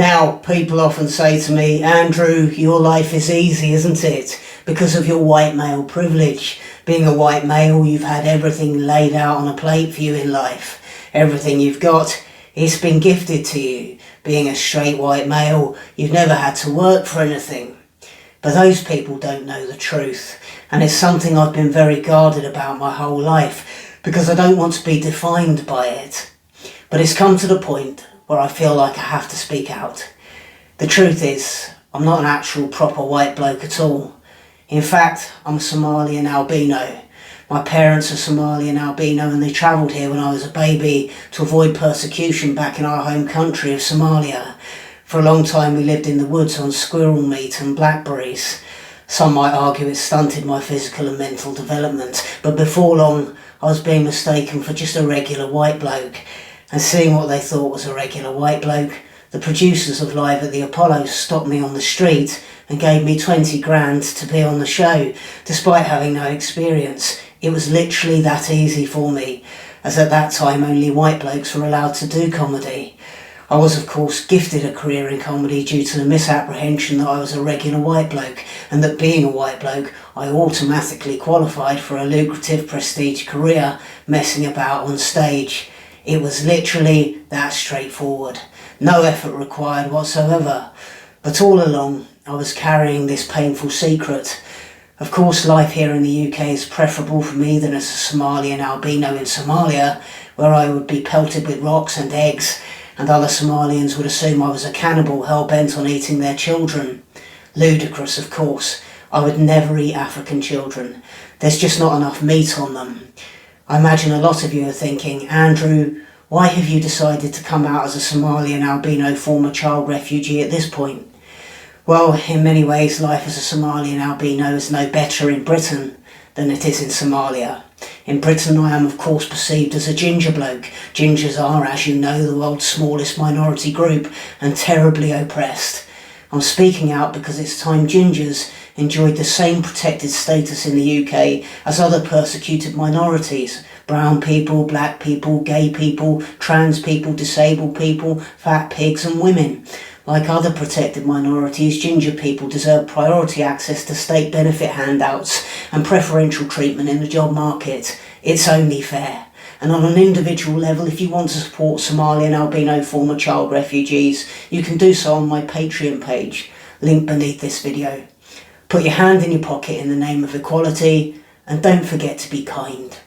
Now, people often say to me, Andrew, your life is easy, isn't it? Because of your white male privilege. Being a white male, you've had everything laid out on a plate for you in life. Everything you've got, it's been gifted to you. Being a straight white male, you've never had to work for anything. But those people don't know the truth. And it's something I've been very guarded about my whole life, because I don't want to be defined by it. But it's come to the point where I feel like I have to speak out. The truth is, I'm not an actual proper white bloke at all. In fact, I'm a Somalian albino. My parents are Somalian albino and they travelled here when I was a baby to avoid persecution back in our home country of Somalia. For a long time we lived in the woods on squirrel meat and blackberries. Some might argue it stunted my physical and mental development, but before long I was being mistaken for just a regular white bloke. And seeing what they thought was a regular white bloke, the producers of Live at the Apollo stopped me on the street and gave me 20 grand to be on the show, despite having no experience. It was literally that easy for me, as at that time only white blokes were allowed to do comedy. I was of course gifted a career in comedy due to the misapprehension that I was a regular white bloke, and that being a white bloke I automatically qualified for a lucrative prestige career messing about on stage. It was literally that straightforward. No effort required whatsoever. But all along, I was carrying this painful secret. Of course, life here in the UK is preferable for me than as a Somalian albino in Somalia, where I would be pelted with rocks and eggs, and other Somalians would assume I was a cannibal hell-bent on eating their children. Ludicrous, of course. I would never eat African children. There's just not enough meat on them. I imagine a lot of you are thinking, Andrew, why have you decided to come out as a Somalian albino former child refugee at this point? Well, in many ways, life as a Somalian albino is no better in Britain than it is in Somalia. In Britain, I am of course perceived as a ginger bloke. Gingers are, as you know, the world's smallest minority group and terribly oppressed. I'm speaking out because it's time gingers enjoyed the same protected status in the UK as other persecuted minorities. Brown people, black people, gay people, trans people, disabled people, fat pigs and women. Like other protected minorities, ginger people deserve priority access to state benefit handouts and preferential treatment in the job market. It's only fair. And on an individual level, if you want to support Somalian albino former child refugees, you can do so on my Patreon page, link beneath this video. Put your hand in your pocket in the name of equality, and don't forget to be kind.